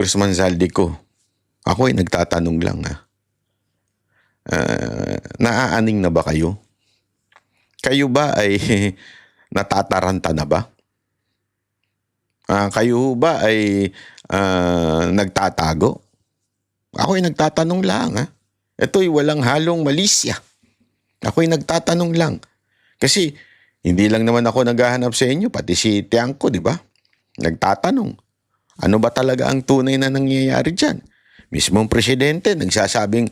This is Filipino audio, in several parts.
Congressman Zaldico, ako ay nagtatanong lang naaaning na ba kayo? Kayo ba ay natataranta na ba? Kayo ba ay nagtatago? Ako ay nagtatanong lang Ito'y walang halong malisya. Ako ay nagtatanong lang. Kasi hindi lang naman ako naghahanap sa inyo, pati si Tiangco, di ba? Nagtatanong. Ano ba talaga ang tunay na nangyayari dyan? Mismong presidente nagsasabing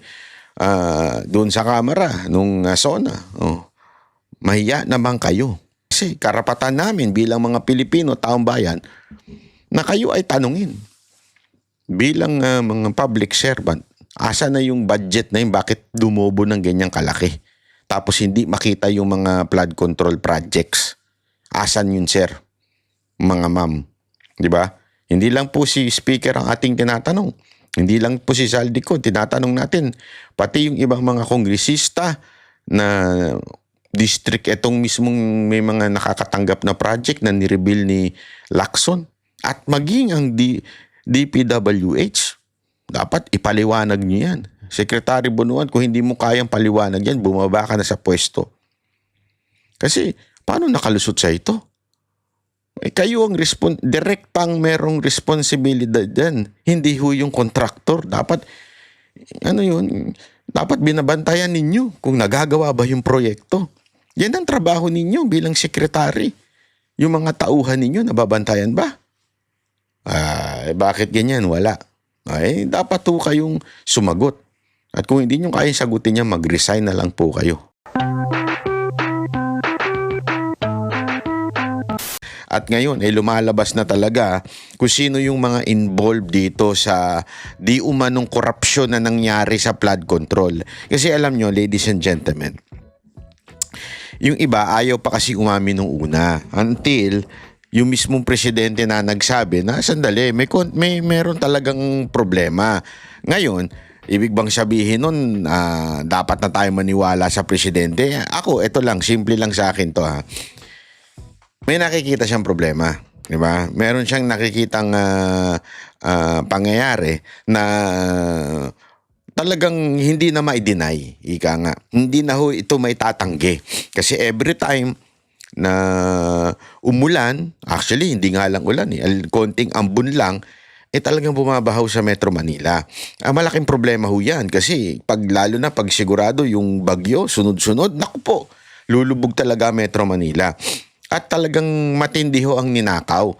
doon sa kamera nung SONA, mahiya naman kayo. Kasi karapatan namin bilang mga Pilipino, taong bayan, na kayo ay tanungin. Bilang mga public servant, asa na yung budget na yun? Bakit dumobo ng ganyang kalaki? Tapos hindi makita yung mga flood control projects. Asan yun, sir? Mga ma'am. Di ba? Hindi lang po si Speaker ang ating tinatanong. Hindi lang po si Zaldico, tinatanong natin. Pati yung ibang mga kongresista na district, etong mismong may mga nakakatanggap na project na nireveal ni Lacson. At maging ang DPWH, dapat ipaliwanag niyo yan. Secretary Bonuan, kung hindi mo kayang paliwanag yan, bumaba ka na sa pwesto. Kasi, paano nakalusot sa ito? Kayo ang direktang merong responsibilidad yan. Hindi ho yung contractor. Dapat, dapat binabantayan ninyo kung nagagawa ba yung proyekto. Yan ang trabaho ninyo bilang sekretary. Yung mga tauhan ninyo, nababantayan ba? Bakit ganyan? Wala. Dapat ho kayong sumagot. At kung hindi nyo kayang sagutin niya, mag-resign na lang po kayo. At ngayon ay lumalabas na talaga kung sino yung mga involved dito sa di umanong korupsyon na nangyari sa flood control. Kasi alam nyo, ladies and gentlemen, yung iba ayaw pa kasi umamin nung una until yung mismong presidente na nagsabi na sandali, meron talagang problema. Ngayon, ibig bang sabihin nun dapat na tayo maniwala sa presidente? Ako, ito lang, simple lang sa akin to May nakikita siyang problema, di ba? Meron siyang nakikitang pangyayari na talagang hindi na ma-deny, ika nga. Hindi na ho ito may tatanggi. Kasi every time na umulan, actually hindi nga lang ulan konting ambon lang, talagang bumabahaw sa Metro Manila. Malaking problema ho yan kasi lalo na pag sigurado yung bagyo, sunod-sunod, naku po, lulubog talaga Metro Manila. At talagang matindi ho ang ninakaw.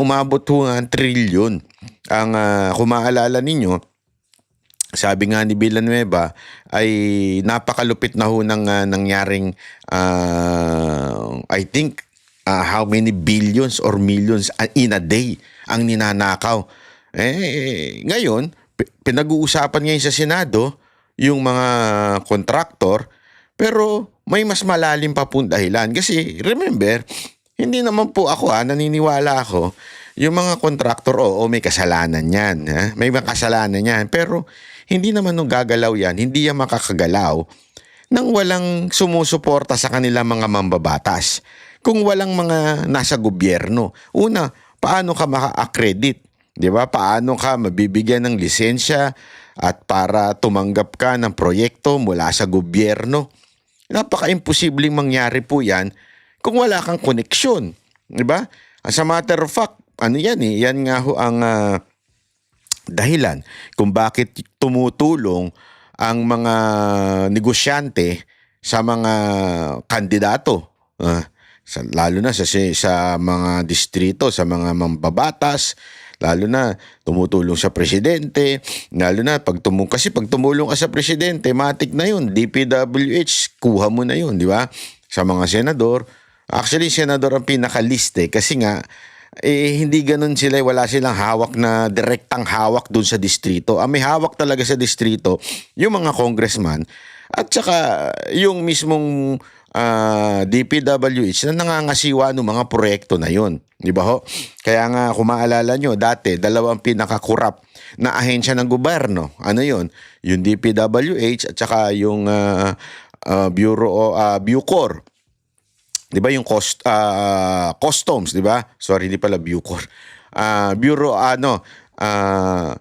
Umabot ho ng trilyon. Kung maalala ninyo, sabi nga ni Villanueva, ay napakalupit na ho ng nangyaring, I think, how many billions or millions in a day ang ninanakaw. Ngayon, pinag-uusapan ngayon sa Senado yung mga kontraktor, pero may mas malalim pa pong dahilan. Kasi remember, hindi naman po ako naniniwala ako, yung mga kontraktor, may kasalanan yan. May mga kasalanan yan. Pero hindi naman nung gagalaw yan, hindi yan makakagalaw nang walang sumusuporta sa kanilang mga mambabatas. Kung walang mga nasa gobyerno. Una, paano ka maka-accredit? Di ba? Paano ka mabibigyan ng lisensya at para tumanggap ka ng proyekto mula sa gobyerno? Napaka-imposibleng mangyari po yan kung wala kang koneksyon. Di ba? As a matter of fact, yan nga ho ang dahilan kung bakit tumutulong ang mga negosyante sa mga kandidato. Lalo na sa mga distrito, sa mga mambabatas, lalo na tumutulong sa presidente, lalo na pag tumulong ka sa presidente, matik na yun, DPWH, kuha mo na yun, di ba? Sa mga senador, actually senador ang pinakaliste kasi nga, hindi ganun sila, wala silang hawak na direktang hawak dun sa distrito. Ang may hawak talaga sa distrito, yung mga congressman, at saka yung mismong DPWH na nangangasiwa ng mga proyekto na yun. Di ba ho? Kaya nga kung maalala nyo, dati dalawang pinakakurap na ahensya ng gobyerno. Ano yun? Yung DPWH at saka yung Bucor. Di ba yung customs, di ba? Sorry, di pala Bucor.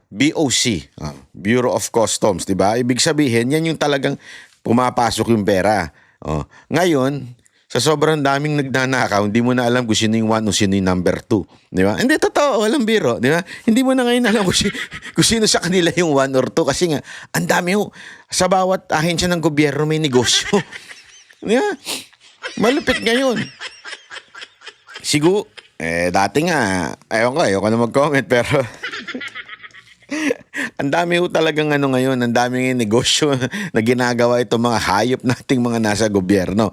BOC, Bureau of Customs, 'di ba? Ibig sabihin, yan yung talagang pumapasok yung pera. Ngayon, sa sobrang daming nagnanakaw, hindi mo na alam kung sino yung one o sino yung number two. Di ba? Hindi, totoo, walang biro. Di ba? Hindi mo na ngayon alam kung sino sa kanila yung one or two. Kasi nga, ang dami ho. Sa bawat ahensya ng gobyerno may negosyo. Di ba? Malupit ngayon. Siguro, dati nga, ayoko na mag-comment, pero ang dami ho talagang ngayon, ang daming negosyo na ginagawa itong mga hayop nating mga nasa gobyerno.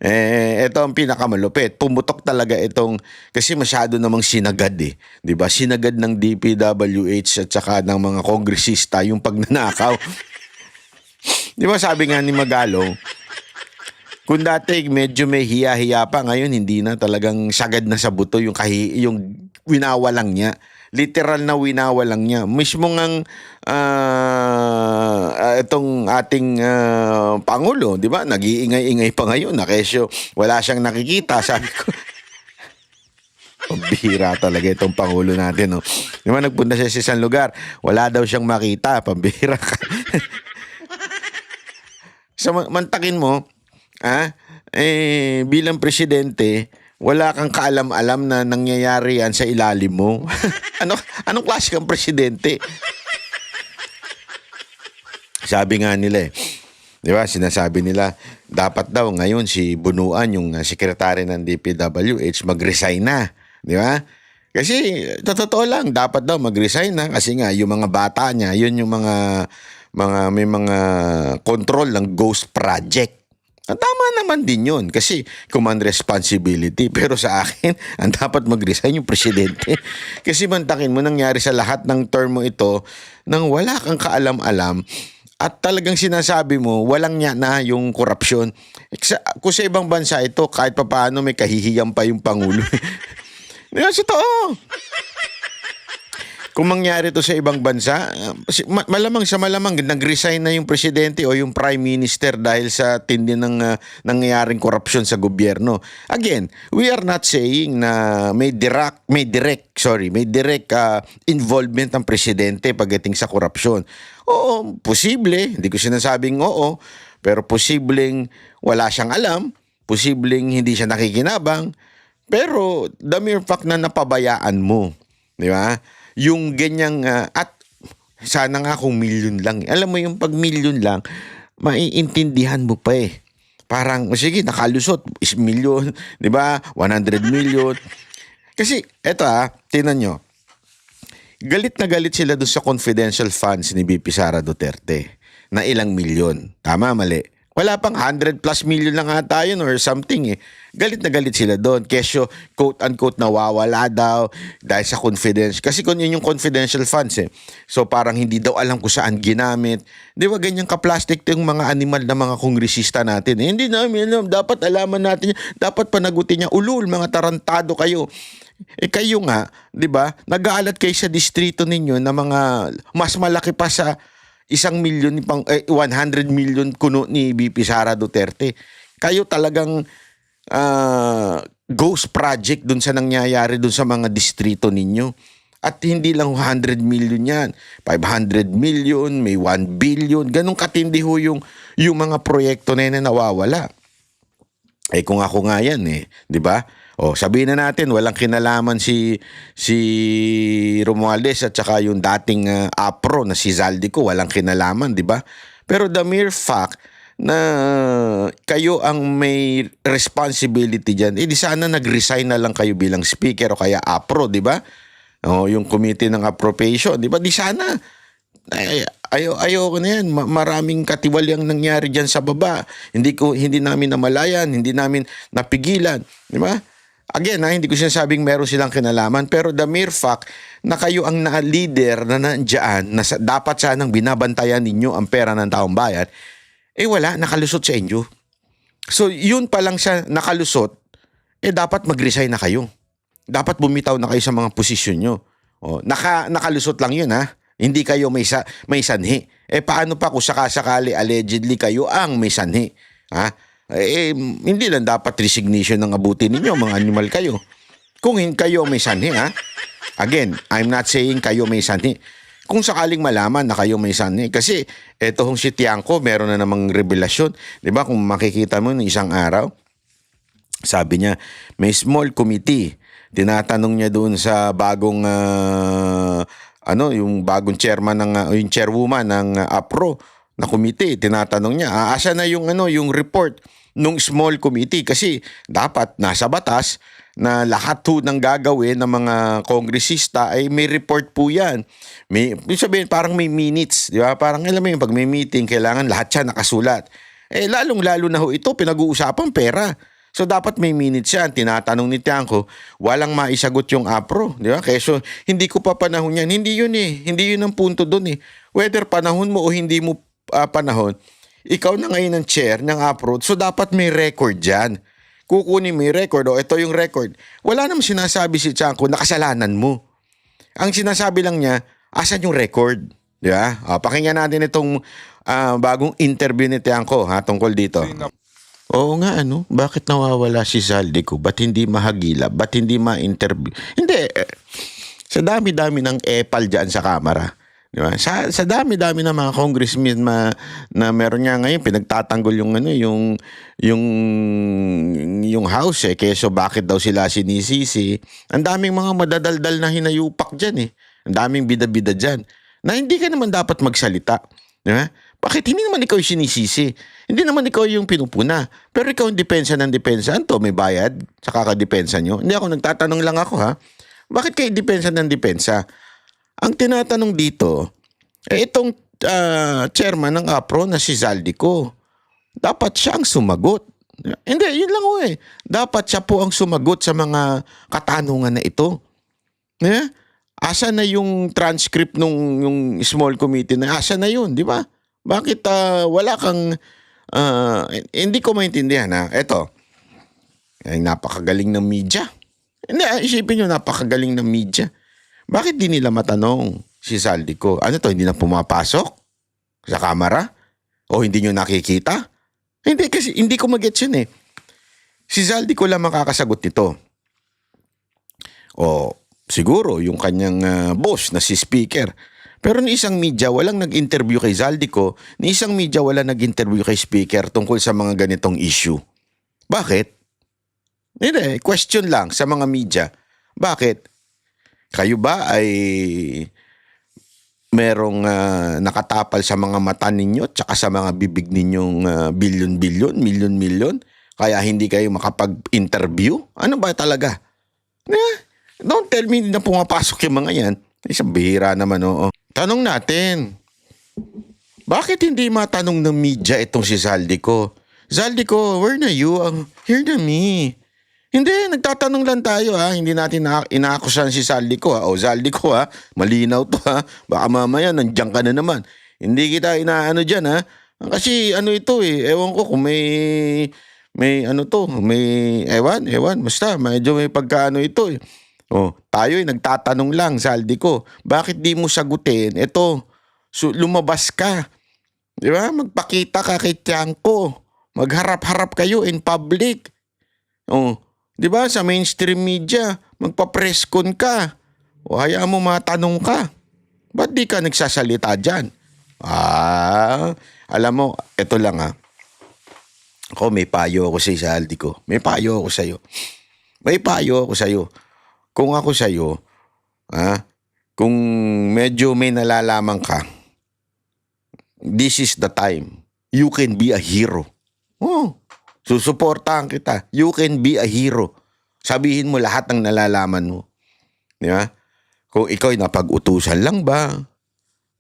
Ito ang pinakamalupit. Pumutok talaga itong, kasi masyado namang sinagad 'di ba? Sinagad ng DPWH at saka ng mga kongresista yung pagnanakaw. 'Di ba sabi nga ni Magalong, kung dati medyo may hiya-hiya pa, ngayon hindi na, talagang sagad na sa buto yung winawalang niya. Literal na winawalang niya. Mismo ngang itong ating Pangulo, di ba? Nag-iingay-ingay pa ngayon na kesyo wala siyang nakikita. Sabi ko, pambihira talaga itong Pangulo natin. No? Di ba, nagpunta siya sa isang lugar, wala daw siyang makita. Pambihira ka. So, mantakin mo, bilang presidente, wala kang kaalam-alam na nangyayari yan sa ilalim mo. Anong klase kang presidente? Sabi nga nila di ba, sinasabi nila, dapat daw ngayon si Bunuan, yung sekretary ng DPWH, mag-resign na. Di ba? Kasi, totoo lang, dapat daw mag-resign na kasi nga, yung mga bata niya, yun yung may mga control ng ghost project. Tama naman din yun kasi command responsibility. Pero sa akin, ang dapat mag-resign yung presidente. Kasi mantakin mo, nangyari sa lahat ng term mo ito nang wala kang kaalam-alam at talagang sinasabi mo, walang niya na yung korupsyon. Kung sa ibang bansa ito, kahit pa paano may kahihiyang pa yung Pangulo. Totoo. Kung mangyari to sa ibang bansa, malamang nag-resign na yung presidente o yung prime minister dahil sa tindi ng nangyayaring korupsyon sa gobyerno. Again, we are not saying na may direct involvement ng presidente pagdating sa korupsyon. Oo, posible, hindi ko sinasabing oo, pero posibleng wala siyang alam, posibleng hindi siya nakikinabang, pero the mere fact na napabayaan mo, di ba? Yung ganyang, at sana nga kung milyon lang. Alam mo yung pag milyon lang, maiintindihan mo pa Parang, sige, nakalusot, is milyon, di ba? 100 million. Kasi, eto tinan nyo. Galit na galit sila doon sa confidential funds ni BP Sara Duterte na ilang milyon. Tama, mali. Wala pang 100 plus million lang ata yun or something Galit na galit sila doon. Kesyo, quote-unquote, nawawala daw dahil sa confidential. Kasi kung yun yung confidential funds So parang hindi daw alam kung saan ginamit. Di ba ganyan ka-plastic yung mga animal na mga kongresista natin Hindi namin alam. Dapat alaman natin. Dapat panagutin niya. Ulul, mga tarantado kayo. Kayo nga, di ba, nag-aalat kayo sa distrito ninyo na mga mas malaki pa sa 1 million, 100 million kuno ni BP Sara Duterte. Kayo talagang ghost project dun sa nangyayari dun sa mga distrito ninyo. At hindi lang 100 million yan. 500 million, may 1 billion. Ganun katindi ho yung mga proyekto na yun na nawawala. Kung ako nga yan di ba? Sabihin na natin, walang kinalaman si Romualdez at saka yung dating APRO na si Zaldico, walang kinalaman, di ba? Pero the mere fact na kayo ang may responsibility dyan, di sana nag-resign na lang kayo bilang speaker o kaya APRO, di ba? Yung committee ng appropriation, di ba? Di sana. Ayoko na yan. Maraming katiwalyang nangyari dyan sa baba. Hindi namin namalayan, hindi namin napigilan, di ba? Again, hindi ko sinasabing meron silang kinalaman, pero the mere fact na kayo ang leader na nandiyan, na dapat sanang binabantayan ninyo ang pera ng taong bayan, wala, nakalusot sa inyo. So, yun pa lang siya nakalusot, dapat mag-resign na kayo. Dapat bumitaw na kayo sa mga posisyon nyo. Nakalusot lang yun, Hindi kayo may sanhi. Paano pa kung sakasakali, allegedly kayo ang may sanhi? Hindi lang dapat resignation ng abutin ninyo, mga animal kayo. Kung kayo may sanhi, ha? Again, I'm not saying kayo may sanhi. Kung sakaling malaman na kayo may sanhi. Kasi eto hong si Tiangco, meron na namang revelasyon. Di ba? Kung makikita mo ng isang araw, sabi niya, may small committee. Tinatanong niya doon sa bagong, yung bagong chairman yung chairwoman ng APRO na committee. Tinatanong niya, asa na yung report nung small committee? Kasi dapat nasa batas na lahat po ng gagawin ng mga kongresista ay may report po yan. Sabihin, parang may minutes, di ba? Parang alam mo yung pag may meeting, kailangan lahat siya nakasulat. Lalong-lalo na ho ito, pinag-uusapan pera. So dapat may minutes yan. Tinatanong ni Tiangco, walang maisagot yung APRO, di ba? Kaya so, hindi ko pa panahon yan. Hindi yun eh. Hindi yun ang punto doon eh. Whether panahon mo o hindi mo panahon, ikaw na ngayon ang chair ng APRO, so dapat may record dyan. Kukunin mo yung record, ito yung record. Wala namang sinasabi si Tiangco na kasalanan mo. Ang sinasabi lang niya, asan yung record? Di ba? Pakinggan natin itong bagong interview ni Tiangco tungkol dito. Oo nga, bakit nawawala si Zaldico? Ba't hindi mahagila? Ba't hindi ma-interview? Hindi, sa dami-dami ng epal dyan sa kamera. Di ba? Sa dami-dami ng mga congressmen na meron nga ngayon pinagtatanggol yung house keso bakit daw sila sinisisi. Ang daming mga madadaldal na hinayupak diyan Ang daming bida-bida diyan na hindi ka naman dapat magsalita. Di ba? Bakit hindi naman ikaw yung sinisisi? Hindi naman ikaw yung pinupuna. Pero ikaw ang depensa ng depensa. Anto, may bayad sa kakadepensa nyo? Hindi ako, nagtatanong lang ako Bakit kayo depensa ng depensa? Ang tinatanong dito, itong chairman ng APRO na si Zaldico, dapat siya ang sumagot. Hindi, yun lang Dapat siya po ang sumagot sa mga katanungan na ito. Asa na yung transcript yung small committee na asa na yun, di ba? Bakit wala kang, hindi ko maintindihan Ito, ay napakagaling ng media. Hindi, isipin nyo, napakagaling ng media. Bakit di nila matanong si Zaldico? Ano to, hindi na pumapasok sa kamera? O hindi nyo nakikita? Hindi, kasi hindi ko mag-gets yun Si Zaldico lang makakasagot nito. O siguro yung kanyang boss na si speaker. Pero ni isang media walang nag-interview kay Zaldico, ni isang media walang nag-interview kay speaker tungkol sa mga ganitong issue. Bakit? Hindi, question lang sa mga media. Bakit? Kayo ba ay merong nakatapal sa mga mata ninyo tsaka sa mga bibig ninyong bilyon-bilyon, milyon-milyon? Kaya hindi kayo makapag-interview? Ano ba talaga? Don't tell me na pumapasok yung mga yan. Isang bihira naman, Tanong natin, bakit hindi matanong ng media itong si Zaldico? Zaldico, where na you? Here na me. Hindi, nagtatanong lang tayo Hindi natin inaakusahan si Zaldico O Zaldico malinaw to Baka mamaya nandiyan ka na naman. Hindi kita inaano dyan Kasi ito ewan ko kung may ewan, basta medyo may pagkaano ito tayo nagtatanong lang, Zaldico, bakit di mo sagutin? Ito, lumabas ka. Di ba? Magpakita ka kay Tiangco. Magharap-harap kayo in public. Di ba? Sa mainstream media, magpa-press con ka. O hayaan mo matanong ka. Ba't di ka nagsasalita dyan? Alam mo, ito lang Ako, may payo ako sa Zaldico. May payo ako sa'yo. Kung ako sa'yo, kung medyo may nalalaman ka, this is the time. You can be a hero. Susuportahan kita. You can be a hero. Sabihin mo lahat ng nalalaman mo. Di ba? Kung ikaw ay napag-utusan lang ba?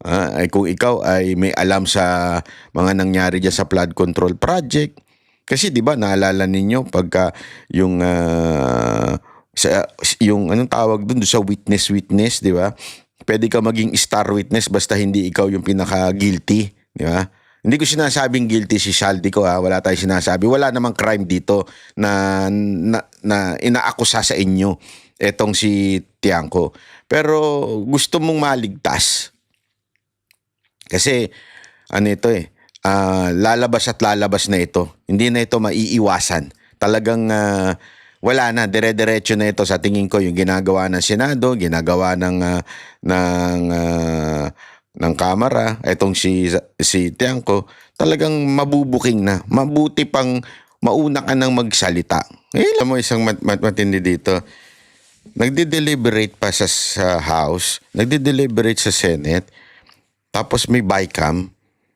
Ay kung ikaw ay may alam sa mga nangyari dyan sa flood control project. Kasi di ba naalala ninyo pagka yung anong tawag dun sa witness, di ba? Pwede ka maging star witness basta hindi ikaw yung pinaka-guilty, di ba? Hindi ko sinasabing guilty si Zaldico wala tayong sinasabi. Wala namang crime dito na inaakusa sa inyo etong si Tiangco. Pero gusto mong maligtas. Kasi lalabas at lalabas na ito. Hindi na ito maiiwasan. Talagang wala na, dire-diretso na ito sa tingin ko yung ginagawa ng Senado, ginagawa ng Kamara, etong si Tiangco, talagang mabubuking na. Mabuti pang mauna ka nang magsalita. Alam mo, isang matindi dito. Nagde-deliberate pa sa House, nagde-deliberate sa Senate, tapos may BICAM,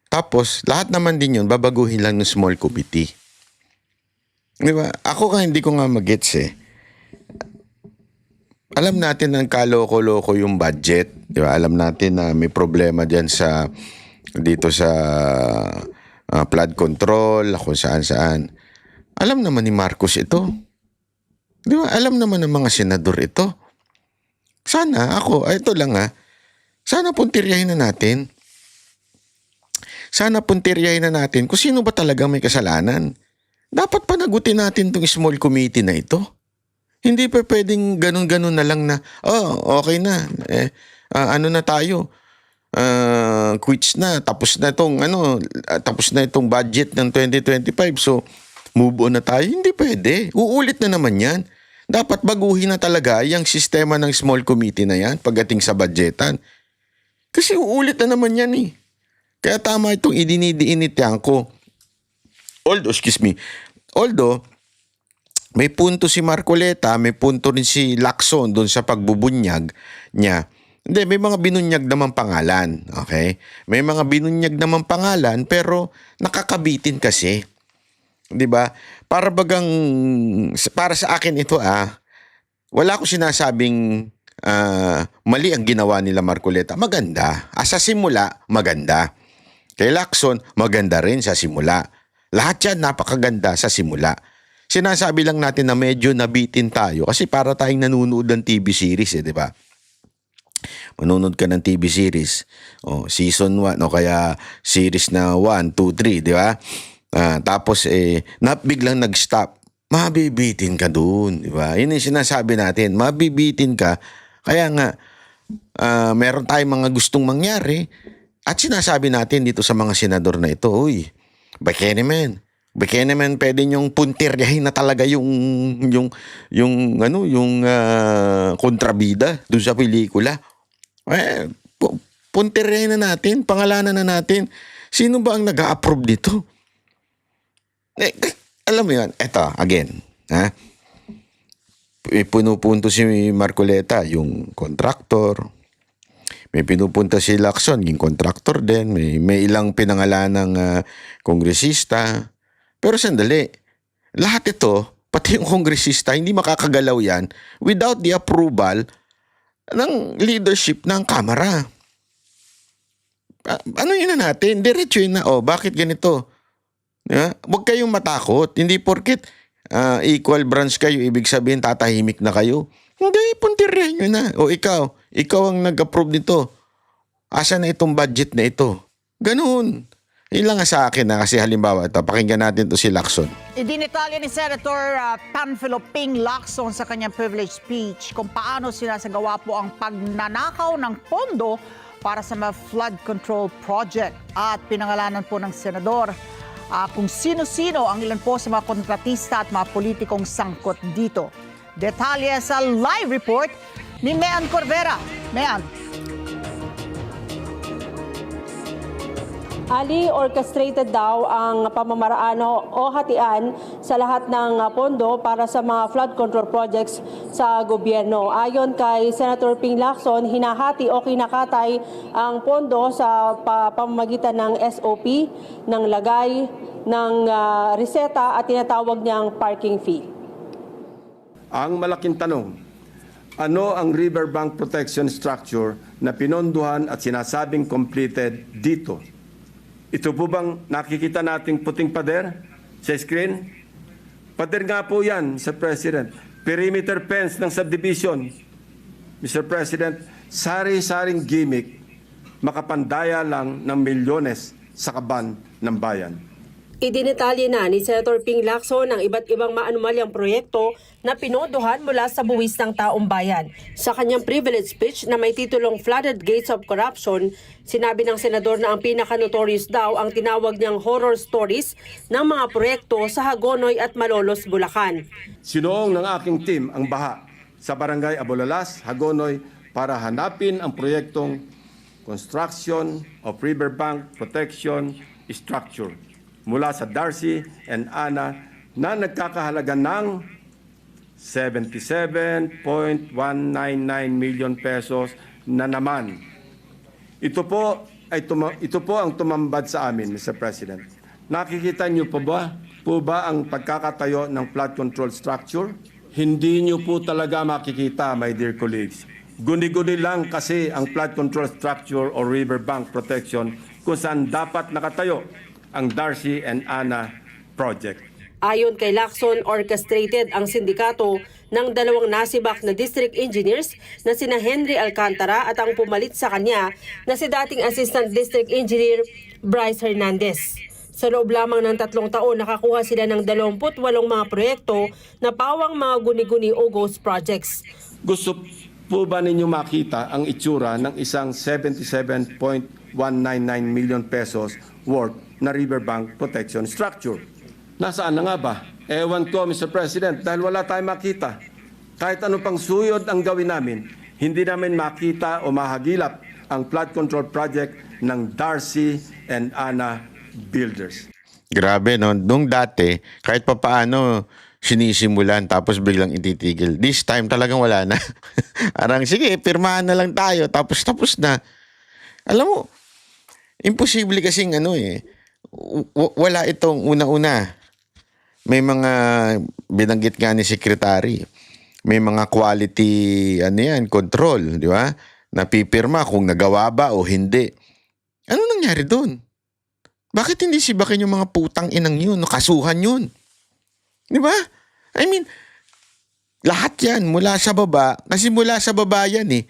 tapos lahat naman din yun, babaguhin lang ng small committee. Di ba? Ako hindi ko nga magets eh. Alam natin ng kaloko-loko yung budget. Di ba? Alam natin na may problema dyan dito sa flood control, kung saan-saan. Alam naman ni Marcos ito. Di ba? Alam naman ng mga senador ito. Sana ito lang sana puntiryahin na natin. Sana puntiryahin na natin kung sino ba talagang may kasalanan. Dapat panagutin natin itong small committee na ito. Hindi pa pwedeng ganun-ganun na lang na, okay na. Ano na tayo? Quits na. Tapos na itong budget ng 2025. So, move on na tayo. Hindi pwede. Uulit na naman yan. Dapat baguhin na talaga yung sistema ng small committee na yan pagdating sa budgetan. Kasi uulit na naman yan eh. Kaya tama itong idinidiinit ko. Although, may punto si Marcoleta, may punto rin si Lacson doon sa pagbubunyag niya. Hindi, may mga binunyag naman pangalan. Okay? May mga binunyag naman pangalan pero nakakabitin kasi. 'Di ba? Para sa akin ito wala ko sinasabing mali ang ginawa nila Marcoleta. Maganda. Sa simula, maganda. Kay Lacson, maganda rin sa simula. Lahat yan napakaganda sa simula. Sinasabi lang natin na medyo nabitin tayo kasi para tayong nanonood ng TV series di ba? Manonood ka ng TV series. Season 1 o kaya series na 1, 2, 3, di ba? Tapos biglang nag-stop. Mabibitin ka dun, di ba? Yun yung sinasabi natin. Mabibitin ka. Kaya nga, meron tayong mga gustong mangyari at sinasabi natin dito sa mga senador na ito, Buchanan, pwede niyong puntiryahin na talaga yung kontrabida doon sa pelikula. Puntiryahin na natin, pangalanan na natin. Sino ba ang nag-a-approve dito? Alam mo yan, eto, again, pinupunto si Marcoleta, yung contractor. May pinupunta si Lacson, yung contractor din. May ilang pinangalan ng kongresista. Pero sandali, lahat ito, pati yung kongresista, hindi makakagalaw yan without the approval ng leadership ng Kamara. Ano yun na natin? Diretso yun na, bakit ganito? Huwag kayong matakot. Hindi porket equal branch kayo, ibig sabihin tatahimik na kayo. Hindi, puntiryahin nyo na. Ikaw ang nag-approve nito. Asa na itong budget na ito? Ganun. Ilang sa akin kasi halimbawa ito, pakinggan natin to si Lacson. Idinitalya ni Senator Panfilo Ping Lacson sa kanyang privilege speech kung paano sinasagawa po ang pagnanakaw ng pondo para sa mga flood control project. At pinangalanan po ng senador kung sino-sino ang ilan po sa mga kontratista at mga politikong sangkot dito. Detalye sa live report ni Mean Corvera. Mean. Ali, orchestrated daw ang pamamaraan o hatian sa lahat ng pondo para sa mga flood control projects sa gobyerno. Ayon kay Senator Ping Lacson, hinahati o kinakatay ang pondo sa pamamagitan ng SOP, ng lagay, ng reseta at tinatawag niyang parking fee. Ang malaking tanong, ano ang riverbank protection structure na pinondohan at sinasabing completed dito? Ito po bang nakikita nating puting pader sa screen? Pader nga po yan, Mr. President. Perimeter fence ng subdivision. Mr. President, sari-saring gimmick, makapandaya lang ng milyones sa kaban ng bayan. Idinetalye na ni Senator Ping Lacson ang iba't ibang maanumalyang proyekto na pinondohan mula sa buwis ng taong bayan. Sa kanyang privilege speech na may titulong Flooded Gates of Corruption, sinabi ng senador na ang pinaka-notorious daw ang tinawag niyang horror stories ng mga proyekto sa Hagonoy at Malolos, Bulacan. Sinuong ng aking team ang baha sa Barangay Abolalas, Hagonoy para hanapin ang proyektong Construction of Riverbank Protection Structure mula sa Darcy and Ana na nagkakahalaga ng 77.199 million pesos na naman. Ito po ang tumambad sa amin, Mr. President. Nakikita niyo po ba ang pagkakatayo ng flood control structure? Hindi niyo po talaga makikita, my dear colleagues. Guni-guni lang kasi ang flood control structure o riverbank protection kung saan dapat nakatayo ang Darcy and Ana project. Ayon kay Lacson, orchestrated ang sindikato ng dalawang nasibak na district engineers na sina Henry Alcantara at ang pumalit sa kanya na si dating Assistant District Engineer Bryce Hernandez. Sa loob lamang ng 3 taon, nakakuha sila ng 28 mga proyekto na pawang mga guni-guni o ghost projects. Gusto po ba ninyo makita ang itsura ng isang 77.199 million pesos worth na riverbank protection structure? Nasaan na nga ba? Ewan ko, Mr. President, dahil wala tayong makita. Kahit ano pang suyod ang gawin namin, hindi namin makita o mahagilap ang flood control project ng Darcy and Ana Builders. Grabe, no? Nung dati, kahit papaano sinisimulan tapos biglang ititigil. This time talagang wala na. Arang, sige, pirmahan na lang tayo tapos na. Alam mo, imposible kasing wala itong una-una. May mga binanggit nga ni Secretary. May mga quality control, di ba? Napipirma kung nagawa ba o hindi. Ano nangyari doon? Bakit hindi sibakin yung mga putang inang yun? Kasuhan yun. Di ba? I mean, lahat yan mula sa baba. Kasi mula sa baba yan eh.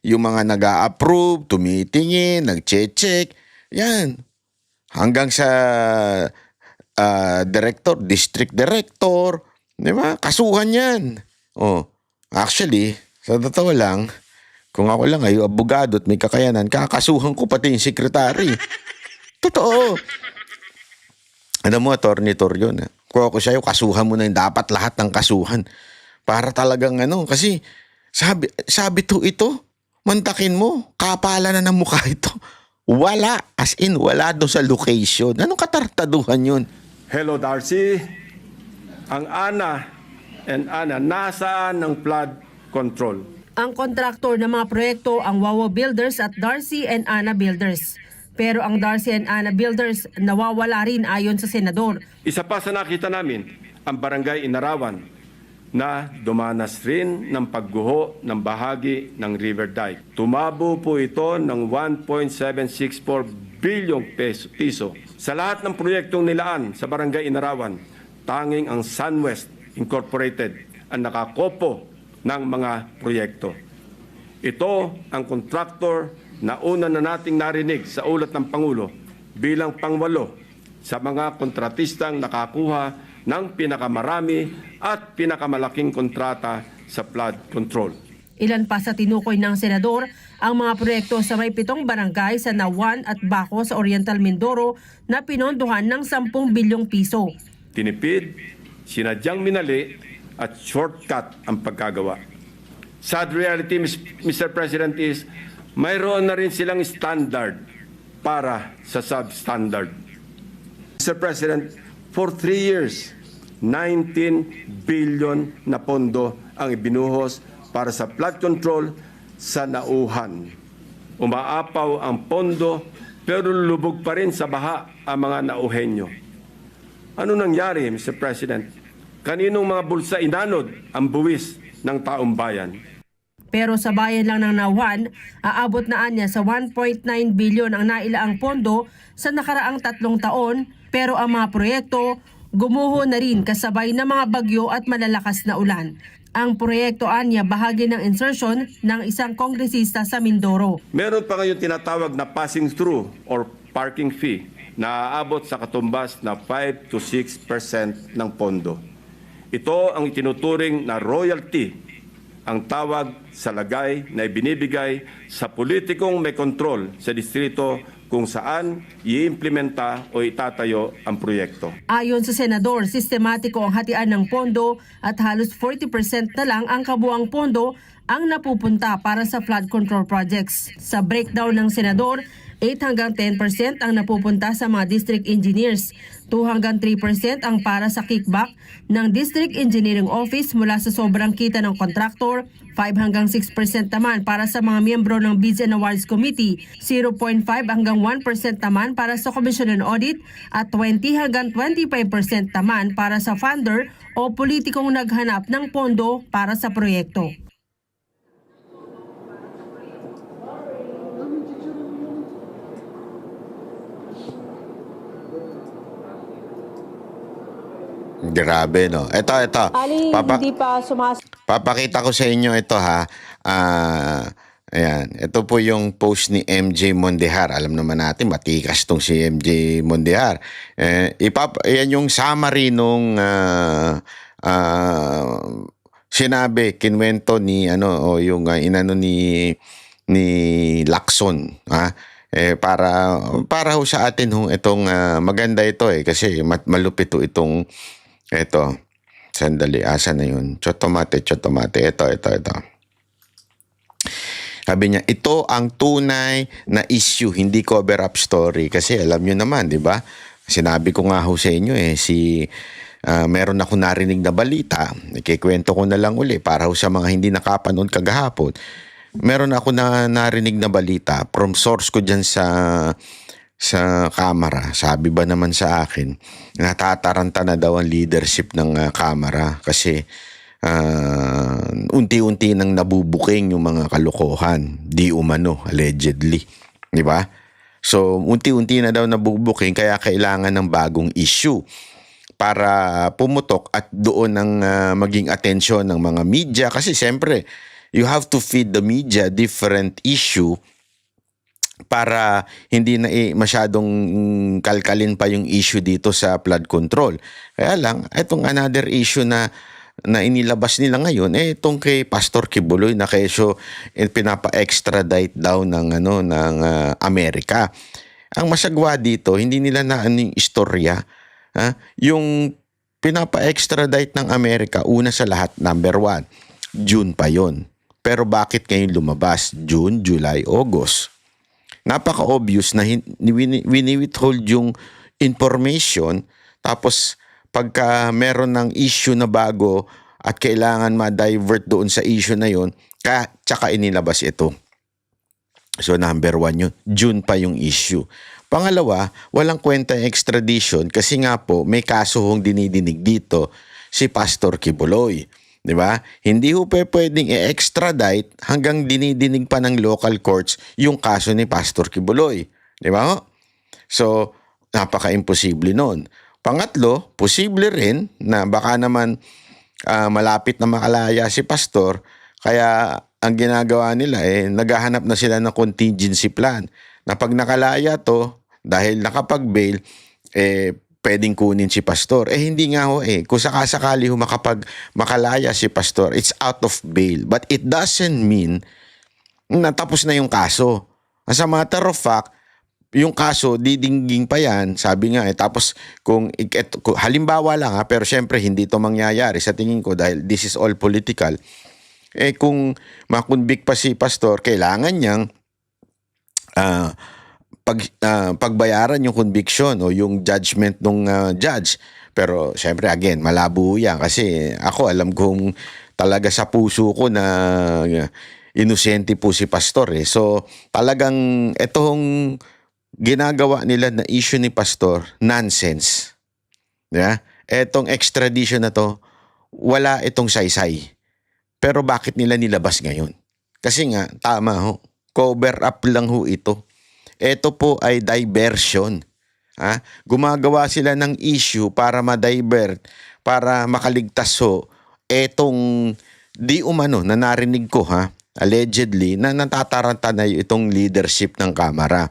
Yung mga nag-a-approve, tumitingin, nag-check. Yan. Hanggang sa director, district director. Di ba? Kasuhan yan. Oh, actually, sa totoo lang, kung ako lang ay abogado at may kakayanan, kakasuhan ko pati yung sekretary. Totoo. Alam mo, Atty. Torion, kung ako sa'yo, kasuhan mo na yung dapat lahat ng kasuhan. Para talagang kasi sabi to ito, mantakin mo, kapala na ng mukha ito. Wala, as in, wala doon sa location. Anong katartaduhan yun? Hello, Darcy. Ang Ana and Ana, nasaan ang flood control? Ang kontraktor ng mga proyekto ang Wawa Builders at Darcy and Ana Builders. Pero ang Darcy and Ana Builders nawawala rin ayon sa senador. Isa pa sa nakita namin, ang Barangay Inarawan na dumanas rin ng pagguho ng bahagi ng River Dike. Tumabo po ito ng 1.764 bilyong piso. Sa lahat ng proyektong nilaan sa Barangay Inarawan, tanging ang SunWest Incorporated ang nakakopo ng mga proyekto. Ito ang kontraktor na una na nating narinig sa ulat ng Pangulo bilang pangwalo sa mga kontratistang nakakuha ng pinakamarami at pinakamalaking kontrata sa flood control. Ilan pa sa tinukoy ng senador ang mga proyekto sa may 7 barangay sa Nawan at Baco sa Oriental Mindoro na pinondohan ng 10 bilyong piso. Tinipid, sinadyang minali at shortcut ang pagkagawa. Sad reality, Mr. President, is mayroon na rin silang standard para sa substandard. Mr. President, for 3 years, 19 billion na pondo ang ibinuhos para sa flood control sa Nauhan. Umaapaw ang pondo pero lubog pa rin sa baha ang mga Nauhenyo. Ano nangyari, Mr. President? Kaninong mga bulsa inanod ang buwis ng taong bayan? Pero sa bayan lang ng Nauhan, aabot na anya sa 1.9 bilyon ang nailaang pondo sa nakaraang 3 taon, pero ang mga proyekto gumuho na rin kasabay ng mga bagyo at malalakas na ulan. Ang proyekto anya bahagi ng insertion ng isang kongresista sa Mindoro. Meron pa ngayon tinatawag na passing through or parking fee na aabot sa katumbas na 5 to 6% ng pondo. Ito ang itinuturing na royalty, ang tawag sa lagay na ibinibigay sa politikong may kontrol sa distrito kung saan iimplementa o itatayo ang proyekto. Ayon sa senador, sistematiko ang hatian ng pondo at halos 40% na lang ang kabuang pondo ang napupunta para sa flood control projects. Sa breakdown ng senador, 8 hanggang 10% ang napupunta sa mga district engineers, 2 hanggang 3% ang para sa kickback ng district engineering office mula sa sobrang kita ng kontraktor, 5 hanggang 6% naman para sa mga miyembro ng Bids and Awards Committee, 0.5 hanggang 1% naman para sa Commission on Audit at 20 hanggang 25% naman para sa funder o politikong naghanap ng pondo para sa proyekto. Grabe, no? Ito. Ali, hindi pa Papakita ko sa inyo ito, ha. Ayan. Ito po yung post ni MJ Mondehar. Alam naman natin, matikas tong si MJ Mondehar. Yan yung summary nung sinabi, kinwento ni, yung inano ni Lacson, ha? Para ho sa atin ho itong maganda ito kasi malupit ho itong ito. Sandali, asa na yun? Chotomate. Ito. Sabi niya, ito ang tunay na issue, hindi cover-up story. Kasi alam nyo naman, di ba? Sinabi ko nga ho sa inyo meron ako narinig na balita. Ikikwento ko na lang uli para ho sa mga hindi nakapanood kagahapon. Meron ako narinig na balita from source ko dyan sa Kamara. Sabi ba naman sa akin, natataranta na daw ang leadership ng Kamara kasi unti-unti nang nabubuking yung mga kalokohan, di umano, allegedly. Di ba? So, unti-unti na daw nabubuking kaya kailangan ng bagong issue para pumutok at doon ang maging atensyon ng mga media kasi siyempre, you have to feed the media different issue para hindi na masyadong kalkalin pa yung issue dito sa flood control. Kaya lang, itong another issue na inilabas nila ngayon, itong kay Pastor Kibuloy na keso pinapa-extradite daw ng Amerika. Ang masagwa dito, hindi nila na yung istorya. Yung pinapa-extradite ng Amerika, una sa lahat, number 1, June pa yon. Pero bakit ngayon lumabas? June, July, August. Napaka-obvious na wini-withhold yung information tapos pagka meron ng issue na bago at kailangan ma-divert doon sa issue na yon, tsaka inilabas ito. So number 1 yun, June pa yung issue. Pangalawa, walang kwenta extradition kasi nga po may kaso hong dinidinig dito si Pastor Kibuloy. Di ba? Hindi ho pwedeng i-extradite hanggang dinidinig pa ng local courts yung kaso ni Pastor Kibuloy. Di ba? So, napaka-imposible nun. Pangatlo, posible rin na baka naman malapit na makalaya si Pastor kaya ang ginagawa nila naghahanap na sila ng contingency plan na pag nakalaya to dahil nakapag-bail pwedeng kunin si Pastor. Hindi nga ho Kung sakasakali ho makalaya si Pastor, it's out of bail. But it doesn't mean na tapos na yung kaso. As a matter of fact, yung kaso, didingging pa yan. Sabi nga tapos kung halimbawa lang pero syempre hindi to mangyayari sa tingin ko dahil this is all political. Kung makonvict pa si Pastor, kailangan niyang pagbayaran yung conviction o yung judgment ng judge. Pero syempre again, malabo yan kasi ako alam kong talaga sa puso ko na inosente po si Pastor. So talagang itong ginagawa nila na issue ni Pastor, nonsense. Yeah? Etong extradition na to, wala itong saysay. Pero bakit nila nilabas ngayon? Kasi nga, tama ho, cover up lang ho ito. Ito po ay diversion. Gumagawa sila ng issue para ma-divert, para makaligtas ho. Etong di umano na narinig ko allegedly na natataranta na itong leadership ng Kamara.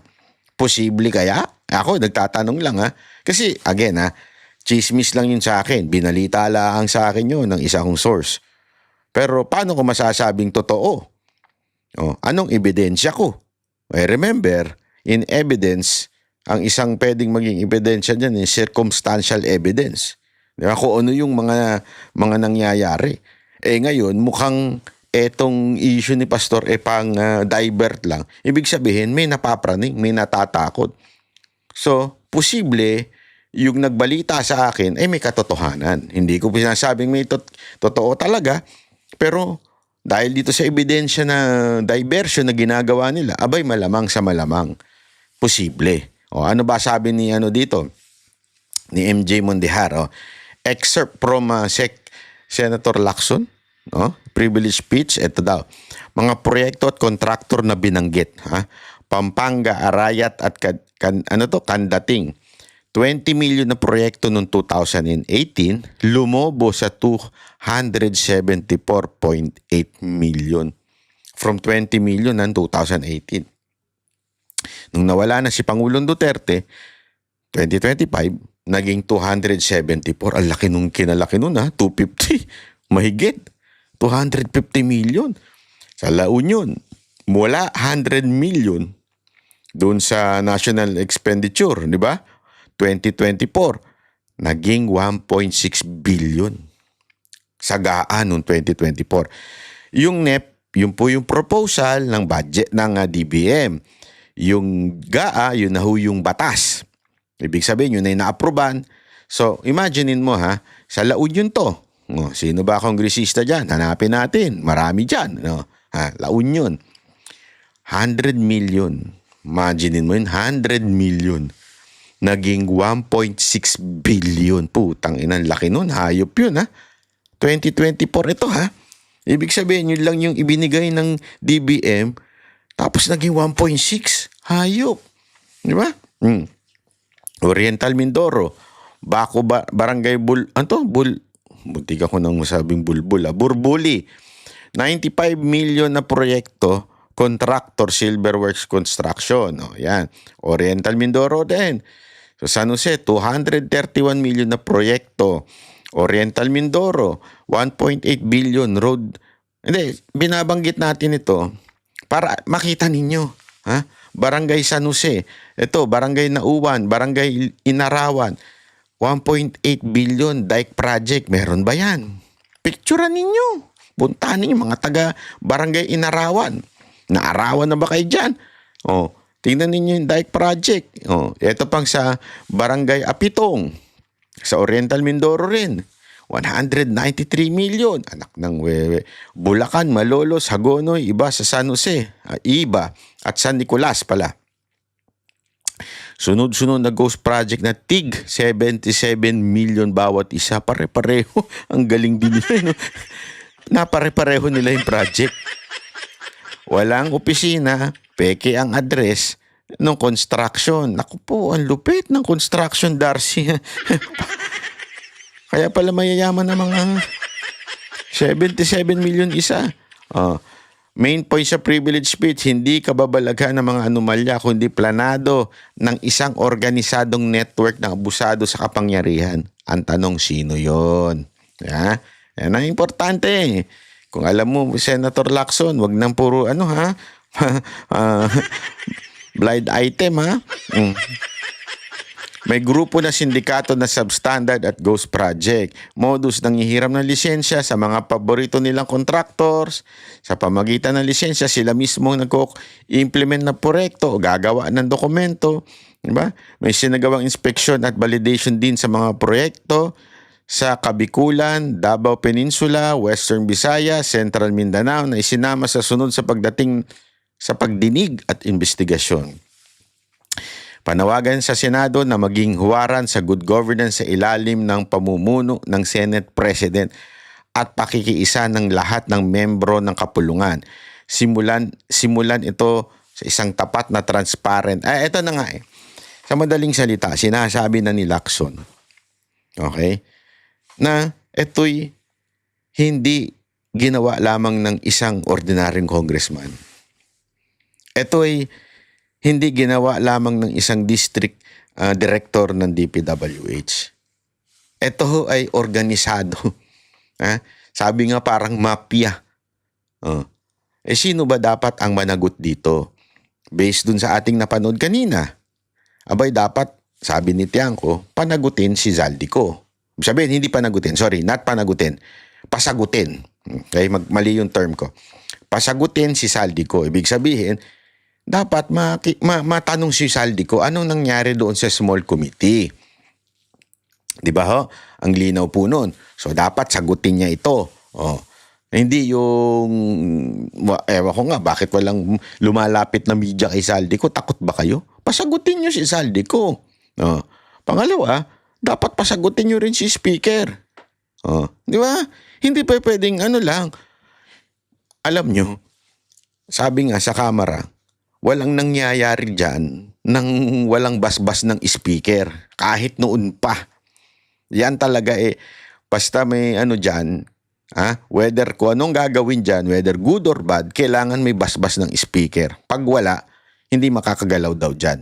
Posible kaya? Ako, nagtatanong lang ha. Kasi, again ha, chismis lang yun sa akin. Binalita lang sa akin yun ng isa kong source. Pero paano ko masasabing totoo? Anong ebidensya ko? Remember, in evidence, ang isang pwedeng maging ebidensya dyan is circumstantial evidence. Diba? Kung ano yung mga nangyayari. Ngayon, mukhang etong issue ni Pastor pang divert lang. Ibig sabihin, may napapraning, may natatakot. So, posible, yung nagbalita sa akin ay may katotohanan. Hindi ko pinasabing may totoo talaga, pero dahil dito sa ebidensya na diversion na ginagawa nila, abay malamang sa malamang. Posible. Ano ba sabi ni dito? Ni MJ Mondihar. Excerpt from Senator Lacson. Privilege speech. Ito daw. Mga proyekto at kontraktor na binanggit. Pampanga, Arayat at Kandating. 20 million na proyekto noong 2018, lumobo sa 274.8 million from 20 million ng 2018. Nung nawala na si Pangulong Duterte, 2025, naging 274. Ang laki nung kinalaki nun 250. Mahigit. 250 million. Sa La Union, mula 100 million doon sa national expenditure, di ba? 2024, naging 1.6 billion. Sagaan noong 2024. Yung NEP, yun po yung proposal ng budget ng DBM. Yung GAA, yun na ho yung batas. Ibig sabihin, yun ay na-aproban. So, imaginein mo sa La Union to. Sino ba kongresista dyan? Hanapin natin. Marami dyan. La Union. 100 million. Imaginein mo yun, 100 million. Naging 1.6 billion. Putang inang laki nun. Hayop yun 2024 ito Ibig sabihin, yun lang yung ibinigay ng DBM. Tapos naging 1.6. Hayop. Di ba? Oriental Mindoro. Bako Barangay Buti ka ko nang masabing bulbul. Burbuli. 95 million na proyekto. Contractor Silverworks Construction. Yan. Oriental Mindoro din. So San Jose, 231 million na proyekto. Oriental Mindoro, 1.8 billion road. Hindi, binabanggit natin ito para makita ninyo. Barangay San Jose, ito, Barangay Nauwan, Barangay Inarawan, 1.8 billion dike project. Meron ba yan? Picturean ninyo. Puntahan ninyo mga taga Barangay Inarawan. Naarawan na ba kayo dyan? Tingnan ninyo yung dike project. Ito pang sa Barangay Apitong. Sa Oriental Mindoro rin. 193 million. Anak ng wewe. Bulacan, Malolos, Hagonoy, iba sa San Jose. Iba. At San Nicolas pala. Sunod-sunod na ghost project na TIG 77 million bawat isa. Pare-pareho. Ang galing din nila. Napare-pareho nila yung project. Walang opisina, peke ang address ng construction. Naku po, ang lupit ng construction, Darcy. Kaya pala mayayaman na mga 77 million isa. Main point sa privilege speech, hindi kababalaghan ng mga anomalya kundi planado ng isang organisadong network ng abusado sa kapangyarihan. Ang tanong, sino yon? Yan ang importante. Kung alam mo, Senator Lacson, wag nang puro blind item May grupo na sindikato na substandard at ghost project. Modus ng hihiram ng lisensya sa mga paborito nilang contractors. Sa pamagitan ng lisensya, sila mismo nag-implement na proyekto o gagawa ng dokumento. Diba? May sinagawang inspeksyon at validation din sa mga proyekto sa Kabikulan, Davao Peninsula, Western Visayas, Central Mindanao na isinama sa sunod sa pagdating sa pagdinig at investigasyon. Panawagan sa Senado na maging huwaran sa good governance sa ilalim ng pamumuno ng Senate President at pakikiisa ng lahat ng membro ng kapulungan. Simulan ito sa isang tapat na transparent. Ito na nga Sa madaling salita, sinasabi na ni Lacson, okay, na ito'y hindi ginawa lamang ng isang ordinaryong congressman. Ito'y hindi ginawa lamang ng isang district director ng DPWH. Ito ho ay organisado. Ha? Sabi nga parang mafia. Sino ba dapat ang managot dito? Based dun sa ating napanood kanina, abay dapat, sabi ni Tiangco, panagutin si Zaldico. Sabihin, hindi panagutin. Sorry, not panagutin. Pasagutin. Okay, mali yung term ko. Pasagutin si Zaldico. Ibig sabihin, dapat matanong si Zaldico anong nangyari doon sa small committee. Di ba ho? Ang linaw po nun. So, dapat sagutin niya ito. Hindi yung, ewan ko nga, bakit walang lumalapit na media kay Zaldico? Takot ba kayo? Pasagutin nyo si Zaldico. Pangalawa, dapat pasagutin nyo rin si Speaker. Di ba? Hindi pa pwedeng lang. Alam nyo, sabi nga sa Kamara, walang nangyayari dyan nang walang basbas ng Speaker. Kahit noon pa. Yan talaga basta may dyan, whether kung anong gagawin dyan, whether good or bad, kailangan may basbas ng Speaker. Pag wala, hindi makakagalaw daw dyan.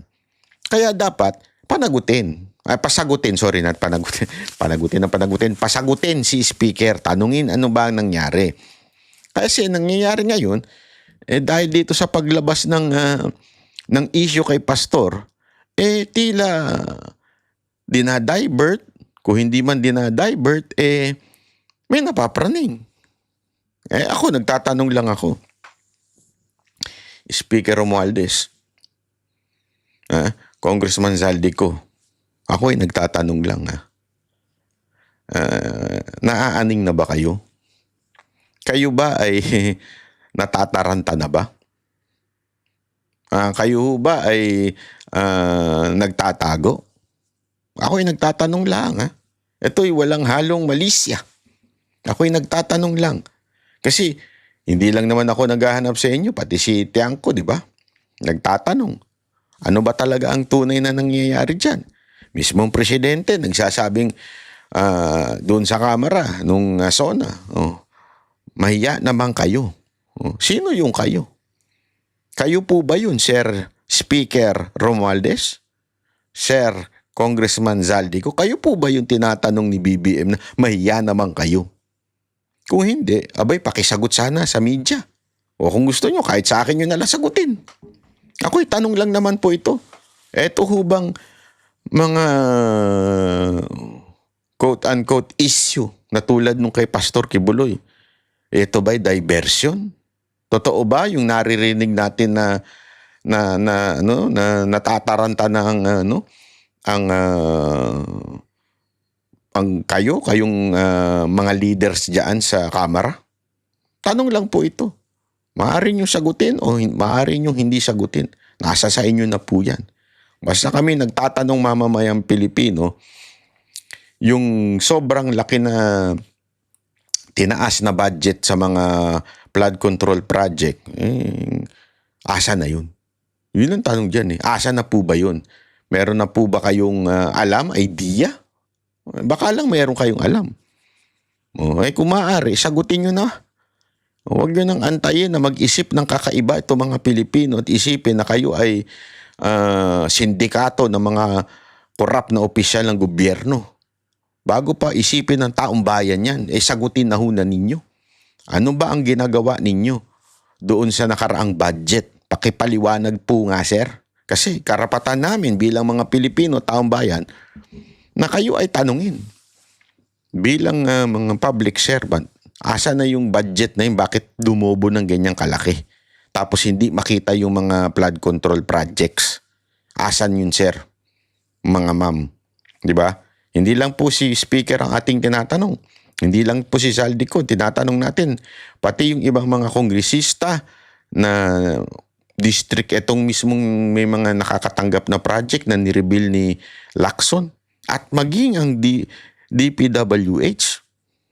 Kaya dapat, panagutin. Pasagutin, sorry, not panagutin. Pasagutin si Speaker. Tanungin ano ba ang nangyari. Kasi nangyayari ngayon, dahil dito sa paglabas ng issue kay Pastor, tila dinadivert. Kung hindi man dinadivert, may napapraning. Ako, nagtatanong lang ako. Speaker Romualdez, Congressman Zaldico, ako ay nagtatanong lang. Naaaning na ba kayo? Kayo ba ay natataranta na ba? Kayo ba ay nagtatago? Ako ay nagtatanong lang. Ito'y walang halong malisya. Ako ay nagtatanong lang. Kasi hindi lang naman ako naghahanap sa inyo, pati si Tiangco, di ba? Nagtatanong. Ano ba talaga ang tunay na nangyayari dyan? Mismong presidente nagsasabing doon sa Kamara, nung SONA, mahiya naman kayo. Sino yung kayo? Kayo po ba yun, Sir Speaker Romualdez? Sir Congressman Zaldico, kayo po ba yung tinatanong ni BBM na mahiya naman kayo? Kung hindi, abay pakisagot sana sa media. O kung gusto nyo, kahit sa akin nyo nalang sagutin. Ako'y tanong lang naman po ito. Eto hubang mga quote-unquote issue na tulad nung kay Pastor Kibuloy. Ito ba'y diversion? Totoo ba yung naririnig natin na natataranta na ang kayong mga leaders diyan sa Kamara? Tanong lang po ito. Maaari nyo sagutin o maaari nyo hindi sagutin. Nasa sa inyo na po yan. Basta kami nagtatanong mamamayang Pilipino, yung sobrang laki na tinaas na budget sa mga flood control project, asa na yun? Yun ang tanong dyan . Asa na po ba yun? Meron na po ba kayong alam, idea? Baka lang meron kayong alam. Kung maaari, sagutin nyo na. Huwag nyo nang antayin na mag-isip ng kakaiba itong mga Pilipino at isipin na kayo ay sindikato ng mga korap na opisyal ng gobyerno. Bago pa isipin ng taong bayan yan, sagutin na huna ninyo. Ano ba ang ginagawa ninyo doon sa nakaraang budget? Pakipaliwanag po nga, sir. Kasi karapatan namin bilang mga Pilipino, taong bayan, na kayo ay tanungin. Bilang mga public servant, asa na yung budget na yun? Bakit dumobo ng ganyang kalaki? Tapos hindi makita yung mga flood control projects. Asan yun, sir? Mga ma'am. Di ba? Hindi lang po si Speaker ang ating tinatanong. Hindi lang po si Zaldico. Tinatanong natin. Pati yung ibang mga kongresista na district, etong mismong may mga nakakatanggap na project na nireveal ni Lacson. At maging ang DPWH,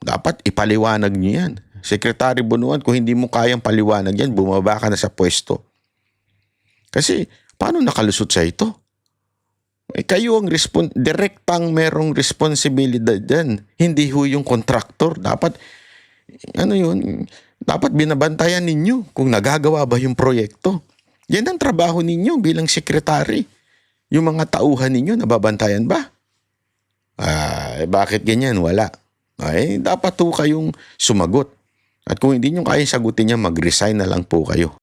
dapat ipaliwanag niyo yan. Secretary Bonoan, kung hindi mo kayang paliwanag yan, bumaba ka na sa pwesto. Kasi, paano nakalusot sa ito? Kayo ang direktang merong responsibilidad yan. Hindi ho yung contractor. Dapat, dapat binabantayan ninyo kung nagagawa ba yung proyekto. Yan ang trabaho ninyo bilang secretary. Yung mga tauhan ninyo, nababantayan ba? Bakit ganyan? Wala. Dapat po kayong sumagot. At kung hindi nyo kayang sagutin niya, mag-resign na lang po kayo.